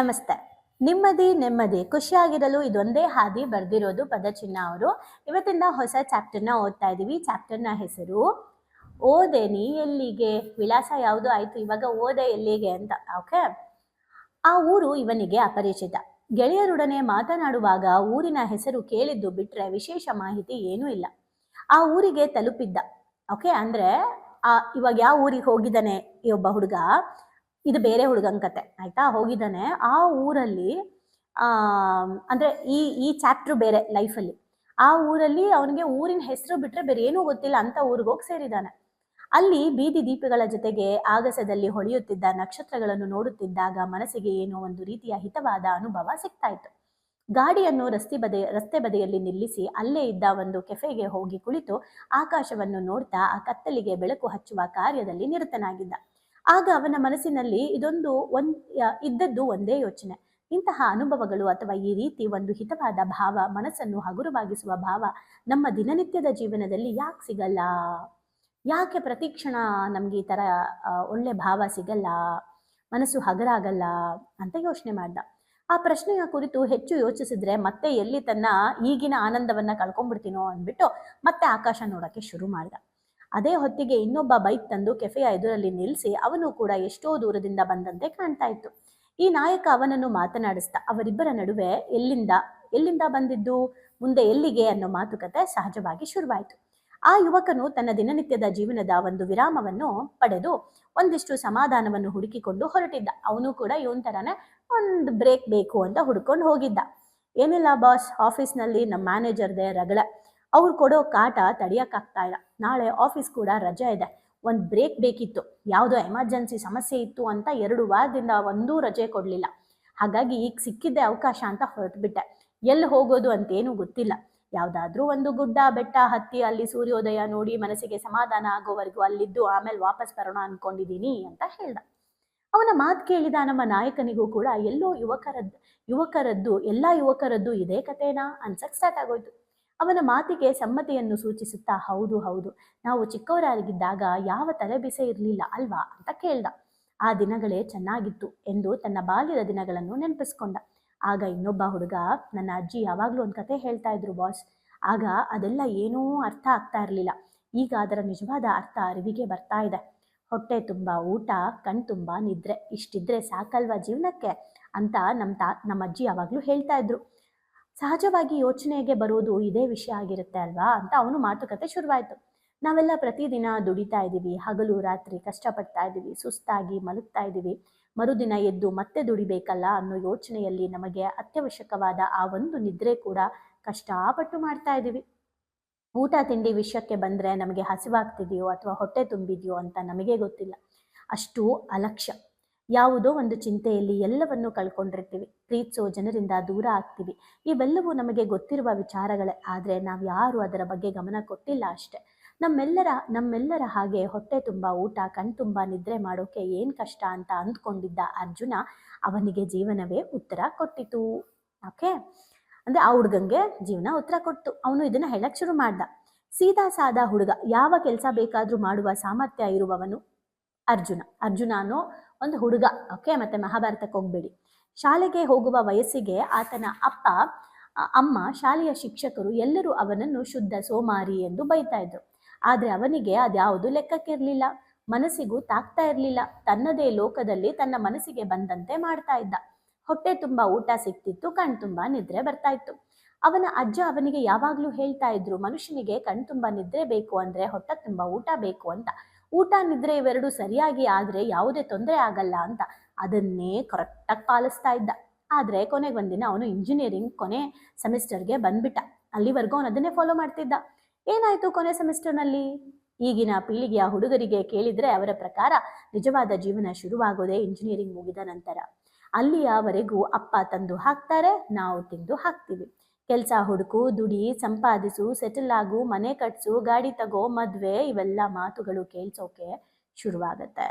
ನಮಸ್ತೆ. ನಿಮ್ಮದಿ ನೆಮ್ಮದಿ ಖುಷಿಯಾಗಿರಲು ಇದೊಂದೇ ಹಾದಿ ಬರ್ದಿರೋದು ಪದಚಿಹ್ನ ಅವರು. ಇವತ್ತಿಂದ ಹೊಸ ಚಾಪ್ಟರ್ನ ಓದ್ತಾ ಇದ್ದೀವಿ. ಚಾಪ್ಟರ್ನ ಹೆಸರು ಓದೆ ನೀ ಎಲ್ಲಿಗೆ, ವಿಳಾಸ ಯಾವುದು ಆಯ್ತು, ಇವಾಗ ಓದೆ ಎಲ್ಲಿಗೆ ಅಂತ. ಓಕೆ. ಆ ಊರು ಇವನಿಗೆ ಅಪರಿಚಿತ. ಗೆಳೆಯರೊಡನೆ ಮಾತನಾಡುವಾಗ ಊರಿನ ಹೆಸರು ಕೇಳಿದ್ದು ಬಿಟ್ರೆ ವಿಶೇಷ ಮಾಹಿತಿ ಏನೂ ಇಲ್ಲ. ಆ ಊರಿಗೆ ತಲುಪಿದ್ದ. ಓಕೆ, ಅಂದ್ರೆ ಇವಾಗ ಯಾವ ಊರಿಗೆ ಹೋಗಿದ್ದಾನೆ ಈ ಒಬ್ಬ ಹುಡುಗ, ಇದು ಬೇರೆ ಹುಡುಗನ ಕತೆ ಆಯ್ತಾ. ಹೋಗಿದ್ದಾನೆ ಆ ಊರಲ್ಲಿ, ಅಂದ್ರೆ ಈ ಚಾಪ್ಟರ್ ಬೇರೆ ಲೈಫಲ್ಲಿ. ಆ ಊರಲ್ಲಿ ಅವನಿಗೆ ಊರಿನ ಹೆಸರು ಬಿಟ್ರೆ ಬೇರೆ ಏನೂ ಗೊತ್ತಿಲ್ಲ ಅಂತ ಊರಿಗೆ ಹೋಗಿ ಸೇರಿದ್ದಾನೆ. ಅಲ್ಲಿ ಬೀದಿ ದೀಪಗಳ ಜೊತೆಗೆ ಆಗಸದಲ್ಲಿ ಹೊಳೆಯುತ್ತಿದ್ದ ನಕ್ಷತ್ರಗಳನ್ನು ನೋಡುತ್ತಿದ್ದಾಗ ಮನಸ್ಸಿಗೆ ಏನೋ ಒಂದು ರೀತಿಯ ಹಿತವಾದ ಅನುಭವ ಸಿಗ್ತಾ ಇತ್ತು. ಗಾಡಿಯನ್ನು ರಸ್ತೆ ಬದಿಯಲ್ಲಿ ನಿಲ್ಲಿಸಿ ಅಲ್ಲೇ ಇದ್ದ ಒಂದು ಕೆಫೆಗೆ ಹೋಗಿ ಕುಳಿತು ಆಕಾಶವನ್ನು ನೋಡ್ತಾ ಆ ಕತ್ತಲಿಗೆ ಬೆಳಕು ಹಚ್ಚುವ ಕಾರ್ಯದಲ್ಲಿ ನಿರತನಾಗಿದ್ದ. ಆಗ ಅವನ ಮನಸ್ಸಿನಲ್ಲಿ ಇದ್ದದ್ದು ಒಂದೇ ಯೋಚನೆ. ಇಂತಹ ಅನುಭವಗಳು ಅಥವಾ ಈ ರೀತಿ ಒಂದು ಹಿತವಾದ ಭಾವ, ಮನಸ್ಸನ್ನು ಹಗುರವಾಗಿಸುವ ಭಾವ ನಮ್ಮ ದಿನನಿತ್ಯದ ಜೀವನದಲ್ಲಿ ಯಾಕೆ ಸಿಗಲ್ಲ? ಯಾಕೆ ಪ್ರತಿಕ್ಷಣ ನಮ್ಗೆ ಈ ತರ ಒಳ್ಳೆ ಭಾವ ಸಿಗಲ್ಲ, ಮನಸ್ಸು ಹಗರಾಗಲ್ಲ ಅಂತ ಯೋಚನೆ ಮಾಡ್ದ. ಆ ಪ್ರಶ್ನೆಯ ಕುರಿತು ಹೆಚ್ಚು ಯೋಚಿಸಿದ್ರೆ ಮತ್ತೆ ಎಲ್ಲಿ ತನ್ನ ಈಗಿನ ಆನಂದವನ್ನ ಕಳ್ಕೊಂಡ್ಬಿಡ್ತೀನೋ ಅಂದ್ಬಿಟ್ಟು ಮತ್ತೆ ಆಕಾಶ ನೋಡಕ್ಕೆ ಶುರು ಮಾಡ್ದ. ಅದೇ ಹೊತ್ತಿಗೆ ಇನ್ನೊಬ್ಬ ಬೈಕ್ ತಂದು ಕೆಫೆಯ ಎದುರಲ್ಲಿ ನಿಲ್ಲಿಸಿ ಅವನು ಕೂಡ ಎಷ್ಟೋ ದೂರದಿಂದ ಬಂದಂತೆ ಕಾಣ್ತಾ ಇತ್ತು. ಈ ನಾಯಕ ಅವನನ್ನು ಮಾತನಾಡಿಸ್ದ. ಅವರಿಬ್ಬರ ನಡುವೆ ಎಲ್ಲಿಂದ ಬಂದಿದ್ದು, ಮುಂದೆ ಎಲ್ಲಿಗೆ ಅನ್ನೋ ಮಾತುಕತೆ ಸಹಜವಾಗಿ ಶುರುವಾಯಿತು. ಆ ಯುವಕನು ತನ್ನ ದಿನನಿತ್ಯದ ಜೀವನದ ಒಂದು ವಿರಾಮವನ್ನು ಪಡೆದು ಒಂದಿಷ್ಟು ಸಮಾಧಾನವನ್ನು ಹುಡುಕಿಕೊಂಡು ಹೊರಟಿದ್ದ. ಅವನು ಕೂಡ ಇವನ್ ತರಾನೇ ಒಂದು ಬ್ರೇಕ್ ಬೇಕು ಅಂತ ಹುಡ್ಕೊಂಡು ಹೋಗಿದ್ದ. ಏನಿಲ್ಲ ಬಾಸ್, ಆಫೀಸ್ನಲ್ಲಿ ನಮ್ಮ ಮ್ಯಾನೇಜರ್ದೆ ರಗಳೆ, ಅವ್ರು ಕೊಡೋ ಕಾಟ ತಡಿಯಕ್ಕಾಗ್ತಾ ಇಲ್ಲ. ನಾಳೆ ಆಫೀಸ್ ಕೂಡ ರಜೆ ಇದೆ, ಒಂದು ಬ್ರೇಕ್ ಬೇಕಿತ್ತು. ಯಾವುದೋ ಎಮರ್ಜೆನ್ಸಿ ಸಮಸ್ಯೆ ಇತ್ತು ಅಂತ 2 ವಾರದಿಂದ ಒಂದೂ ರಜೆ ಕೊಡಲಿಲ್ಲ. ಹಾಗಾಗಿ ಈಗ ಸಿಕ್ಕಿದ್ದೆ ಅವಕಾಶ ಅಂತ ಹೊರಟುಬಿಟ್ಟೆ. ಎಲ್ಲಿ ಹೋಗೋದು ಅಂತೇನೂ ಗೊತ್ತಿಲ್ಲ. ಯಾವುದಾದ್ರೂ ಒಂದು ಗುಡ್ಡ ಬೆಟ್ಟ ಹತ್ತಿ ಅಲ್ಲಿ ಸೂರ್ಯೋದಯ ನೋಡಿ ಮನಸ್ಸಿಗೆ ಸಮಾಧಾನ ಆಗೋವರೆಗೂ ಅಲ್ಲಿದ್ದು ಆಮೇಲೆ ವಾಪಸ್ ಬರೋಣ ಅನ್ಕೊಂಡಿದ್ದೀನಿ ಅಂತ ಹೇಳ್ದ. ಅವನ ಮಾತು ಕೇಳಿದ ನಮ್ಮ ನಾಯಕನಿಗೂ ಕೂಡ ಎಲ್ಲೋ ಎಲ್ಲ ಯುವಕರದ್ದು ಇದೇ ಕಥೆನಾ ಅನ್ಸಕ್ ಸ್ಟಾರ್ಟ್ ಆಗೋಯ್ತು. ಅವನ ಮಾತಿಗೆ ಸಮ್ಮತಿಯನ್ನು ಸೂಚಿಸುತ್ತಾ ಹೌದು, ನಾವು ಚಿಕ್ಕವರಾಗಿದ್ದಾಗ ಯಾವ ತಲೆಬಿಸೆ ಇರಲಿಲ್ಲ ಅಲ್ವಾ ಅಂತ ಕೇಳ್ದ. ಆ ದಿನಗಳೇ ಚೆನ್ನಾಗಿತ್ತು ಎಂದು ತನ್ನ ಬಾಲ್ಯದ ದಿನಗಳನ್ನು ನೆನಪಿಸ್ಕೊಂಡ. ಆಗ ಇನ್ನೊಬ್ಬ ಹುಡುಗ, ನನ್ನ ಅಜ್ಜಿ ಯಾವಾಗ್ಲೂ ಒಂದು ಕತೆ ಹೇಳ್ತಾ ಇದ್ರು ಬಾಸ್, ಆಗ ಅದೆಲ್ಲ ಏನೂ ಅರ್ಥ ಆಗ್ತಾ ಇರಲಿಲ್ಲ. ಈಗ ಅದರ ನಿಜವಾದ ಅರ್ಥ ಅರಿವಿಗೆ ಬರ್ತಾ ಇದೆ. ಹೊಟ್ಟೆ ತುಂಬ ಊಟ, ಕಣ್ ತುಂಬ ನಿದ್ರೆ, ಇಷ್ಟಿದ್ರೆ ಸಾಕಲ್ವಾ ಜೀವನಕ್ಕೆ ಅಂತ ನಮ್ಮ ಅಜ್ಜಿ ಯಾವಾಗ್ಲೂ ಹೇಳ್ತಾ ಇದ್ರು. ಸಹಜವಾಗಿ ಯೋಚನೆಗೆ ಬರೋದು ಇದೇ ವಿಷಯ ಆಗಿರುತ್ತೆ ಅಲ್ವಾ ಅಂತ ಅವನು ಮಾತುಕತೆ ಶುರುವಾಯಿತು. ನಾವೆಲ್ಲ ಪ್ರತಿದಿನ ದುಡಿತಾ ಇದ್ದೀವಿ, ಹಗಲು ರಾತ್ರಿ ಕಷ್ಟಪಡ್ತಾ ಇದ್ದೀವಿ, ಸುಸ್ತಾಗಿ ಮಲಗ್ತಾ ಇದ್ದೀವಿ, ಮರುದಿನ ಎದ್ದು ಮತ್ತೆ ದುಡಿಬೇಕಲ್ಲ ಅನ್ನೋ ಯೋಚನೆಯಲ್ಲಿ ನಮಗೆ ಅತ್ಯವಶ್ಯಕವಾದ ಆ ಒಂದು ನಿದ್ರೆ ಕೂಡ ಕಷ್ಟಪಟ್ಟು ಮಾಡ್ತಾ ಇದ್ದೀವಿ. ಊಟ ತಿಂಡಿ ವಿಷಯಕ್ಕೆ ಬಂದರೆ ನಮಗೆ ಹಸಿವಾಗ್ತಿದೆಯೋ ಅಥವಾ ಹೊಟ್ಟೆ ತುಂಬಿದೆಯೋ ಅಂತ ನಮಗೆ ಗೊತ್ತಿಲ್ಲ. ಅಷ್ಟು ಅಲಕ್ಷ್ಯ. ಯಾವುದೋ ಒಂದು ಚಿಂತೆಯಲ್ಲಿ ಎಲ್ಲವನ್ನೂ ಕಳ್ಕೊಂಡಿರ್ತೀವಿ. ಪ್ರೀತಿಸೋ ಜನರಿಂದ ದೂರ ಆಗ್ತೀವಿ. ಇವೆಲ್ಲವೂ ನಮಗೆ ಗೊತ್ತಿರುವ ವಿಚಾರಗಳೇ, ಆದರೆ ನಾವು ಯಾರು ಅದರ ಬಗ್ಗೆ ಗಮನ ಕೊಟ್ಟಿಲ್ಲ ಅಷ್ಟೆ. ನಮ್ಮೆಲ್ಲರ ಹಾಗೆ ಹೊಟ್ಟೆ ತುಂಬ ಊಟ, ಕಣ್ ತುಂಬ ನಿದ್ರೆ ಮಾಡೋಕೆ ಏನು ಕಷ್ಟ ಅಂತ ಅಂದ್ಕೊಂಡಿದ್ದ ಅರ್ಜುನ, ಅವನಿಗೆ ಜೀವನವೇ ಉತ್ತರ ಕೊಟ್ಟಿತು. ಓಕೆ, ಅಂದರೆ ಆ ಹುಡುಗಂಗೆ ಜೀವನ ಉತ್ತರ ಕೊಟ್ಟು ಅವನು ಇದನ್ನು ಹೇಳಕ್ಕೆ ಶುರು ಮಾಡ್ದ. ಸೀದಾ ಸಾದಾ ಹುಡುಗ, ಯಾವ ಕೆಲಸ ಬೇಕಾದರೂ ಮಾಡುವ ಸಾಮರ್ಥ್ಯ ಇರುವವನು ಅರ್ಜುನ ಅನ್ನೋ ಒಂದು ಹುಡುಗ. ಓಕೆ, ಮತ್ತೆ ಮಹಾಭಾರತಕ್ಕೆ ಹೋಗ್ಬೇಡಿ. ಶಾಲೆಗೆ ಹೋಗುವ ವಯಸ್ಸಿಗೆ ಆತನ ಅಮ್ಮ, ಶಾಲೆಯ ಶಿಕ್ಷಕರು ಎಲ್ಲರೂ ಅವನನ್ನು ಶುದ್ಧ ಸೋಮಾರಿ ಎಂದು ಬೈತಾ ಇದ್ರು. ಆದರೆ ಅವನಿಗೆ ಅದ್ಯಾವುದು ಲೆಕ್ಕಕ್ಕಿರಲಿಲ್ಲ, ಮನಸ್ಸಿಗೂ ತಾಕ್ತಾ ಇರಲಿಲ್ಲ. ತನ್ನದೇ ಲೋಕದಲ್ಲಿ ತನ್ನ ಮನಸ್ಸಿಗೆ ಬಂದಂತೆ ಮಾಡ್ತಾ ಇದ್ದ. ಹೊಟ್ಟೆ ತುಂಬ ಊಟ ಸಿಕ್ತಿತ್ತು, ಕಣ್ ತುಂಬ ನಿದ್ರೆ ಬರ್ತಾ ಇತ್ತು. ಅವನ ಅಜ್ಜ ಅವನಿಗೆ ಯಾವಾಗಲೂ ಹೇಳ್ತಾ ಇದ್ರು, ಮನುಷ್ಯನಿಗೆ ಕಣ್ ತುಂಬ ನಿದ್ರೆ ಬೇಕು ಅಂದರೆ ಹೊಟ್ಟೆ ತುಂಬ ಊಟ ಬೇಕು ಅಂತ. ಊಟ ನಿದ್ರೆ ಇವೆರಡು ಸರಿಯಾಗಿ ಆದರೆ ಯಾವುದೇ ತೊಂದರೆ ಆಗಲ್ಲ ಅಂತ. ಅದನ್ನೇ ಕರೆಕ್ಟಾಗಿ ಪಾಲಿಸ್ತಾ ಇದ್ದ. ಆದರೆ ಕೊನೆಗೆ ಒಂದಿನ ಅವನು ಇಂಜಿನಿಯರಿಂಗ್ ಕೊನೆ ಸೆಮಿಸ್ಟರ್ಗೆ ಬಂದ್ಬಿಟ್ಟ. ಅಲ್ಲಿವರೆಗೂ ಅವನು ಅದನ್ನೇ ಫಾಲೋ ಮಾಡ್ತಿದ್ದ. ಏನಾಯಿತು ಕೊನೆ ಸೆಮಿಸ್ಟರ್ನಲ್ಲಿ? ಈಗಿನ ಪೀಳಿಗೆಯ ಹುಡುಗರಿಗೆ ಕೇಳಿದರೆ ಅವರ ಪ್ರಕಾರ ನಿಜವಾದ ಜೀವನ ಶುರುವಾಗೋದೇ ಇಂಜಿನಿಯರಿಂಗ್ ಮುಗಿದ ನಂತರ. ಅಲ್ಲಿಯವರೆಗೂ ಅಪ್ಪ ತಂದು ಹಾಕ್ತಾರೆ, ನಾವು ತಿಂದು ಹಾಕ್ತೀವಿ. ಕೆಲಸ ಹುಡುಕು, ದುಡಿ, ಸಂಪಾದಿಸು, ಸೆಟಲ್ ಆಗು, ಮನೆ ಕಟ್ಸು, ಗಾಡಿ ತಗೋ, ಮದುವೆ, ಇವೆಲ್ಲ ಮಾತುಗಳು ಕೇಳಿಸೋಕೆ ಶುರುವಾಗತ್ತೆ.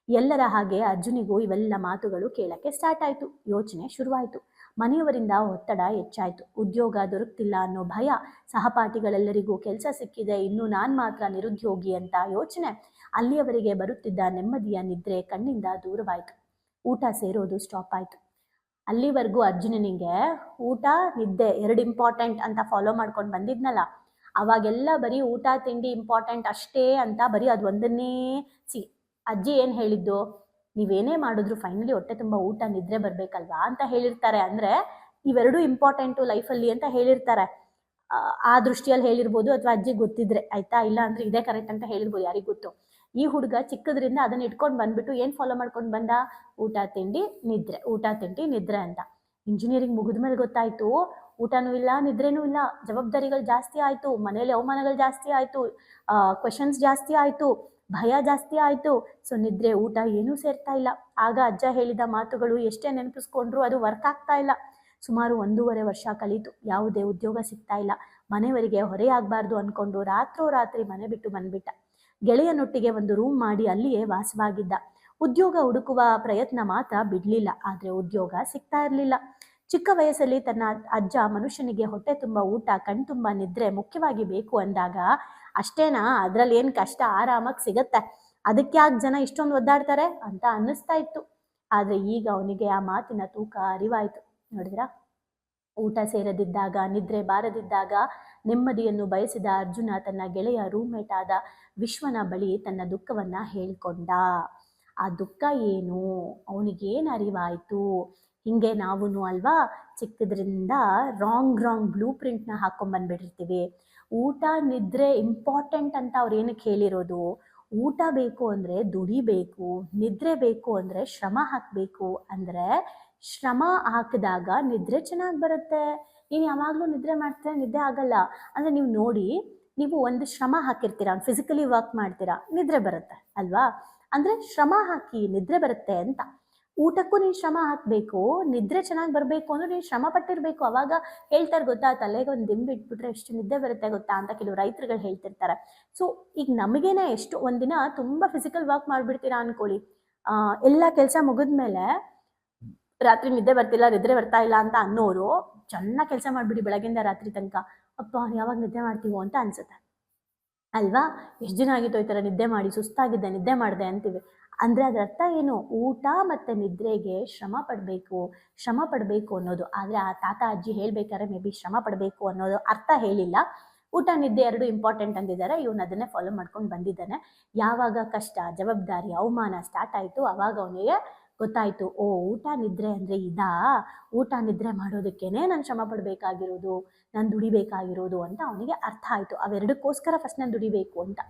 ಎಲ್ಲರ ಹಾಗೆ ಅರ್ಜುನಿಗೂ ಇವೆಲ್ಲ ಮಾತುಗಳು ಕೇಳಕ್ಕೆ ಸ್ಟಾರ್ಟ್ ಆಯಿತು. ಯೋಚನೆ ಶುರುವಾಯಿತು. ಮನೆಯವರಿಂದ ಒತ್ತಡ ಹೆಚ್ಚಾಯಿತು. ಉದ್ಯೋಗ ದೊರಕ್ತಿಲ್ಲ ಅನ್ನೋ ಭಯ, ಸಹಪಾಠಿಗಳೆಲ್ಲರಿಗೂ ಕೆಲಸ ಸಿಕ್ಕಿದೆ, ಇನ್ನು ನಾನು ಮಾತ್ರ ನಿರುದ್ಯೋಗಿ ಅಂತ ಯೋಚನೆ. ಅಲ್ಲಿಯವರೆಗೆ ಬರುತ್ತಿದ್ದ ನೆಮ್ಮದಿಯ ನಿದ್ರೆ ಕಣ್ಣಿಂದ ದೂರವಾಯಿತು. ಊಟ ಸೇರೋದು ಸ್ಟಾಪ್ ಆಯಿತು. ಅಲ್ಲಿವರೆಗೂ ಅರ್ಜುನನಿಗೆ ಊಟ ನಿದ್ದೆ 2 ಇಂಪಾರ್ಟೆಂಟ್ ಅಂತ ಫಾಲೋ ಮಾಡ್ಕೊಂಡು ಬಂದಿದ್ನಲ್ಲ, ಅವಾಗೆಲ್ಲ ಬರೀ ಊಟ ತಿಂಡಿ ಇಂಪಾರ್ಟೆಂಟ್ ಅಷ್ಟೇ ಅಂತ ಬರೀ ಅದು ಒಂದನ್ನೇ ಅಜ್ಜಿ ಏನು ಹೇಳಿದ್ದು, ನೀವೇನೇ ಮಾಡಿದ್ರು ಫೈನಲಿ ಹೊಟ್ಟೆ ತುಂಬ ಊಟ ನಿದ್ರೆ ಬರಬೇಕಲ್ವಾ ಅಂತ ಹೇಳಿರ್ತಾರೆ. ಅಂದರೆ ಇವೆರಡೂ ಇಂಪಾರ್ಟೆಂಟು ಲೈಫಲ್ಲಿ ಅಂತ ಹೇಳಿರ್ತಾರೆ. ಆ ದೃಷ್ಟಿಯಲ್ಲಿ ಹೇಳಿರ್ಬೋದು, ಅಥವಾ ಅಜ್ಜಿಗೆ ಗೊತ್ತಿದ್ರೆ ಆಯ್ತಾ, ಇಲ್ಲ ಅಂದರೆ ಇದೇ ಕರೆಕ್ಟ್ ಅಂತ ಹೇಳಿರ್ಬೋದು, ಯಾರಿಗೆ ಗೊತ್ತು. ಈ ಹುಡುಗ ಚಿಕ್ಕದ್ರಿಂದ ಅದನ್ನ ಇಟ್ಕೊಂಡು ಬಂದ್ಬಿಟ್ಟು ಏನು ಫಾಲೋ ಮಾಡ್ಕೊಂಡು ಬಂದ, ಊಟ ತಿಂಡಿ ನಿದ್ರೆ, ಊಟ ತಿಂಡಿ ನಿದ್ರೆ ಅಂತ. ಇಂಜಿನಿಯರಿಂಗ್ ಮುಗಿದ್ಮೇಲೆ ಗೊತ್ತಾಯ್ತು ಊಟನೂ ಇಲ್ಲ ನಿದ್ರೆನೂ ಇಲ್ಲ, ಜವಾಬ್ದಾರಿಗಳು ಜಾಸ್ತಿ ಆಯಿತು, ಮನೇಲಿ ಅವಮಾನಗಳು ಜಾಸ್ತಿ ಆಯಿತು, ಕ್ವೆಶನ್ಸ್ ಜಾಸ್ತಿ ಆಯಿತು, ಭಯ ಜಾಸ್ತಿ ಆಯಿತು. ಸೊ ನಿದ್ರೆ ಊಟ ಏನೂ ಸೇರ್ತಾ ಇಲ್ಲ. ಆಗ ಅಜ್ಜ ಹೇಳಿದ ಮಾತುಗಳು ಎಷ್ಟೇ ನೆನಪಿಸ್ಕೊಂಡ್ರು ಅದು ವರ್ಕ್ ಆಗ್ತಾ ಇಲ್ಲ. ಸುಮಾರು 1.5 ವರ್ಷ ಕಳೀತು, ಯಾವುದೇ ಉದ್ಯೋಗ ಸಿಗ್ತಾ ಇಲ್ಲ. ಮನೆಯವರಿಗೆ ಹೊರೆಯಾಗಬಾರ್ದು ಅಂದ್ಕೊಂಡು ರಾತ್ರೋರಾತ್ರಿ ಮನೆ ಬಿಟ್ಟು ಬಂದ್ಬಿಟ್ಟ. ಗೆಳೆಯನೊಟ್ಟಿಗೆ ಒಂದು ರೂಮ್ ಮಾಡಿ ಅಲ್ಲಿಯೇ ವಾಸವಾಗಿದ್ದ. ಉದ್ಯೋಗ ಹುಡುಕುವ ಪ್ರಯತ್ನ ಮಾತ್ರ ಬಿಡಲಿಲ್ಲ, ಆದರೆ ಉದ್ಯೋಗ ಸಿಗ್ತಾ ಇರಲಿಲ್ಲ. ಚಿಕ್ಕ ವಯಸ್ಸಲ್ಲಿ ತನ್ನ ಅಜ್ಜ ಮನುಷ್ಯನಿಗೆ ಹೊಟ್ಟೆ ತುಂಬ ಊಟ ಕಣ್ತುಂಬ ನಿದ್ರೆ ಮುಖ್ಯವಾಗಿ ಬೇಕು ಅಂದಾಗ, ಅಷ್ಟೇನಾ ಅದರಲ್ಲಿ ಏನು ಕಷ್ಟ, ಆರಾಮಾಗಿ ಸಿಗತ್ತೆ, ಅದಕ್ಕೆ ಯಾಕೆ ಜನ ಇಷ್ಟೊಂದು ಒದ್ದಾಡ್ತಾರೆ ಅಂತ ಅನ್ನಿಸ್ತಾ ಇತ್ತು. ಆದರೆ ಈಗ ಅವನಿಗೆ ಆ ಮಾತಿನ ತೂಕ ಅರಿವಾಯಿತು. ನೋಡಿದ್ರಾ, ಊಟ ಸೇರದಿದ್ದಾಗ, ನಿದ್ರೆ ಬಾರದಿದ್ದಾಗ ನೆಮ್ಮದಿಯನ್ನು ಬಯಸಿದ ಅರ್ಜುನ ತನ್ನ ಗೆಳೆಯ ರೂಮ್ಮೇಟ್ ಆದ ವಿಶ್ವನ ಬಳಿ ತನ್ನ ದುಃಖವನ್ನ ಹೇಳ್ಕೊಂಡ. ಆ ದುಃಖ ಏನು, ಅವನಿಗೇನು ಅರಿವಾಯಿತು. ಹಿಂಗೆ ನಾವು ಅಲ್ವಾ ಚಿಕ್ಕದ್ರಿಂದ ರಾಂಗ್ ಬ್ಲೂ ಪ್ರಿಂಟ್ನ ಹಾಕೊಂಡ್ಬಂದ್ಬಿಟ್ಟಿರ್ತೀವಿ. ಊಟ ನಿದ್ರೆ ಇಂಪಾರ್ಟೆಂಟ್ ಅಂತ ಅವ್ರು ಏನಕ್ಕೆ ಹೇಳಿರೋದು, ಊಟ ಬೇಕು ಅಂದರೆ ದುಡಿಬೇಕು, ನಿದ್ರೆ ಬೇಕು ಅಂದರೆ ಶ್ರಮ ಹಾಕಬೇಕು. ಅಂದರೆ ಶ್ರಮ ಹಾಕಿದಾಗ ನಿದ್ರೆ ಚೆನ್ನಾಗಿ ಬರುತ್ತೆ. ನೀನು ಯಾವಾಗಲೂ ನಿದ್ರೆ ಮಾಡ್ತೀರಾ, ನಿದ್ದೆ ಆಗಲ್ಲ. ಅಂದರೆ ನೀವು ನೋಡಿ, ನೀವು ಒಂದು ಶ್ರಮ ಹಾಕಿರ್ತೀರಾ, ಫಿಸಿಕಲಿ ವರ್ಕ್ ಮಾಡ್ತೀರಾ, ನಿದ್ರೆ ಬರುತ್ತೆ ಅಲ್ವಾ. ಅಂದರೆ ಶ್ರಮ ಹಾಕಿ ನಿದ್ರೆ ಬರುತ್ತೆ ಅಂತ. ಊಟಕ್ಕೂ ನೀನು ಶ್ರಮ ಹಾಕಬೇಕು, ನಿದ್ರೆ ಚೆನ್ನಾಗಿ ಬರಬೇಕು ಅಂದ್ರೆ ನೀನು ಶ್ರಮ ಪಟ್ಟಿರಬೇಕು. ಅವಾಗ ಹೇಳ್ತಾರೆ ಗೊತ್ತಾ, ತಲೆಗೆ ಒಂದು ದಿಂಬು ಇಟ್ಬಿಟ್ರೆ ಎಷ್ಟು ನಿದ್ದೆ ಬರುತ್ತೆ ಗೊತ್ತಾ ಅಂತ ಕೆಲವು ರೈತರುಗಳು ಹೇಳ್ತಿರ್ತಾರೆ. ಸೊ ಈಗ ನಮಗೇನೆ ಎಷ್ಟು ಒಂದಿನ ತುಂಬ ಫಿಸಿಕಲ್ ವರ್ಕ್ ಮಾಡಿಬಿಡ್ತೀರಾ ಅಂದ್ಕೊಳ್ಳಿ, ಎಲ್ಲ ಕೆಲಸ ಮುಗಿದ್ಮೇಲೆ ರಾತ್ರಿ ನಿದ್ದೆ ಬರ್ತಿಲ್ಲ, ನಿದ್ರೆ ಬರ್ತಾ ಇಲ್ಲ ಅಂತ ಅನ್ನೋರು ಚೆನ್ನಾಗಿ ಕೆಲಸ ಮಾಡಿಬಿಡಿ ಬೆಳಗ್ಗಿಂದ ರಾತ್ರಿ ತನಕ, ಅಪ್ಪ ಯಾವಾಗ ನಿದ್ದೆ ಮಾಡ್ತೀವೋ ಅಂತ ಅನ್ಸುತ್ತೆ ಅಲ್ವಾ. ಎಷ್ಟು ದಿನ ಆಗಿತ್ತು ಈ ಥರ ನಿದ್ದೆ ಮಾಡಿ, ಸುಸ್ತಾಗಿದ್ದೆ ನಿದ್ದೆ ಮಾಡಿದೆ ಅಂತೀವಿ. ಅಂದರೆ ಅದರ ಅರ್ಥ ಏನು, ಊಟ ಮತ್ತು ನಿದ್ರೆಗೆ ಶ್ರಮ ಪಡಬೇಕು ಅನ್ನೋದು. ಆದರೆ ಆ ತಾತ ಅಜ್ಜಿ ಹೇಳ್ಬೇಕಾದ್ರೆ ಮೇ ಬಿ ಶ್ರಮ ಪಡಬೇಕು ಅನ್ನೋದು ಅರ್ಥ ಹೇಳಿಲ್ಲ. ಊಟ ನಿದ್ದೆ 2 ಇಂಪಾರ್ಟೆಂಟ್ ಅಂದಿದ್ದಾರೆ, ಇವನು ಅದನ್ನೇ ಫಾಲೋ ಮಾಡ್ಕೊಂಡು ಬಂದಿದ್ದಾನೆ. ಯಾವಾಗ ಕಷ್ಟ, ಜವಾಬ್ದಾರಿ, ಅವಮಾನ ಸ್ಟಾರ್ಟ್ ಆಯಿತು, ಆವಾಗ ಅವನಿಗೆ ಗೊತ್ತಾಯಿತು, ಓ ಊಟ ನಿದ್ರೆ ಅಂದರೆ ಇದಾ, ಊಟ ನಿದ್ರೆ ಮಾಡೋದಕ್ಕೇನೆ ನಾನು ಶ್ರಮ ಪಡಬೇಕಾಗಿರೋದು, ನಾನು ದುಡಿಬೇಕಾಗಿರೋದು ಅಂತ ಅವನಿಗೆ ಅರ್ಥ ಆಯಿತು. ಅವೆರಡಕ್ಕೋಸ್ಕರ ಫಸ್ಟ್ ನಾನು ದುಡಿಬೇಕು ಅಂತ.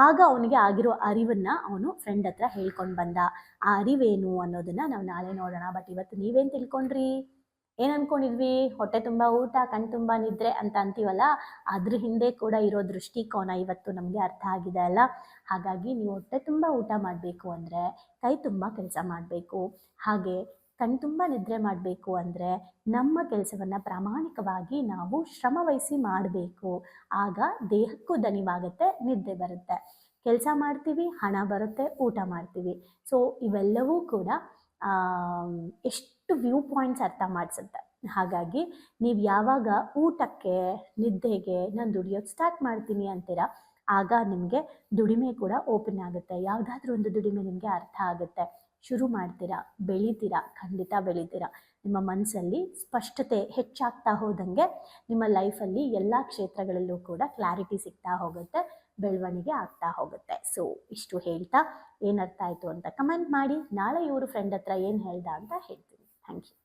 ಆಗ ಅವನಿಗೆ ಆಗಿರೋ ಅರಿವನ್ನು ಅವನು ಫ್ರೆಂಡ್ ಹತ್ರ ಹೇಳ್ಕೊಂಡು ಬಂದ. ಆ ಅರಿವೇನು ಅನ್ನೋದನ್ನು ನಾವು ನಾಳೆ ನೋಡೋಣ. ಬಟ್ ಇವತ್ತು ನೀವೇನು ತಿಳ್ಕೊಂಡ್ರಿ, ಏನು ಅಂದ್ಕೊಂಡಿದ್ವಿ, ಹೊಟ್ಟೆ ತುಂಬ ಊಟ ಕಣ್ ತುಂಬ ನಿದ್ರೆ ಅಂತ ಅಂತೀವಲ್ಲ, ಅದ್ರ ಹಿಂದೆ ಕೂಡ ಇರೋ ದೃಷ್ಟಿಕೋನ ಇವತ್ತು ನಮಗೆ ಅರ್ಥ ಆಗಿದೆ ಅಲ್ಲ. ಹಾಗಾಗಿ ನೀವು ಹೊಟ್ಟೆ ತುಂಬ ಊಟ ಮಾಡಬೇಕು ಅಂದರೆ ಕೈ ತುಂಬ ಕೆಲಸ ಮಾಡಬೇಕು, ಹಾಗೆ ಕಣ್ ತುಂಬ ನಿದ್ರೆ ಮಾಡಬೇಕು ಅಂದರೆ ನಮ್ಮ ಕೆಲಸವನ್ನು ಪ್ರಾಮಾಣಿಕವಾಗಿ ನಾವು ಶ್ರಮವಹಿಸಿ ಮಾಡಬೇಕು. ಆಗ ದೇಹಕ್ಕೂ ದಣಿವಾಗುತ್ತೆ, ನಿದ್ದೆ ಬರುತ್ತೆ. ಕೆಲಸ ಮಾಡ್ತೀವಿ, ಹಣ ಬರುತ್ತೆ, ಊಟ ಮಾಡ್ತೀವಿ. ಸೊ ಇವೆಲ್ಲವೂ ಕೂಡ ಎಷ್ಟು ವ್ಯೂ ಪಾಯಿಂಟ್ಸ್ ಅರ್ಥ ಮಾಡಿಸುತ್ತೆ. ಹಾಗಾಗಿ ನೀವು ಯಾವಾಗ ಊಟಕ್ಕೆ ನಿದ್ದೆಗೆ ನಾನು ದುಡಿಯೋಕ್ಕೆ ಸ್ಟಾರ್ಟ್ ಮಾಡ್ತೀನಿ ಅಂತೀರಾ, ಆಗ ನಿಮಗೆ ದುಡಿಮೆ ಕೂಡ ಓಪನ್ ಆಗುತ್ತೆ. ಯಾವುದಾದ್ರೂ ಒಂದು ದುಡಿಮೆ ನಿಮಗೆ ಅರ್ಥ ಆಗುತ್ತೆ, ಶುರು ಮಾಡ್ತೀರಾ, ಬೆಳಿತೀರಾ, ಖಂಡಿತ ಬೆಳಿತೀರಾ. ನಿಮ್ಮ ಮನಸ್ಸಲ್ಲಿ ಸ್ಪಷ್ಟತೆ ಹೆಚ್ಚಾಗ್ತಾ ಹೋದಂಗೆ ನಿಮ್ಮ ಲೈಫಲ್ಲಿ ಎಲ್ಲ ಕ್ಷೇತ್ರಗಳಲ್ಲೂ ಕೂಡ ಕ್ಲಾರಿಟಿ ಸಿಗ್ತಾ ಹೋಗುತ್ತೆ, ಬೆಳವಣಿಗೆ ಆಗ್ತಾ ಹೋಗುತ್ತೆ. ಸೊ ಇಷ್ಟು ಹೇಳ್ತಾ ಏನರ್ಥ ಆಯಿತು ಅಂತ ಕಮೆಂಟ್ ಮಾಡಿ. ನಾಳೆ ಇವರು ಫ್ರೆಂಡ್ ಹತ್ರ ಏನು ಹೇಳ್ದ ಅಂತ ಹೇಳ್ತೀನಿ. Thank you.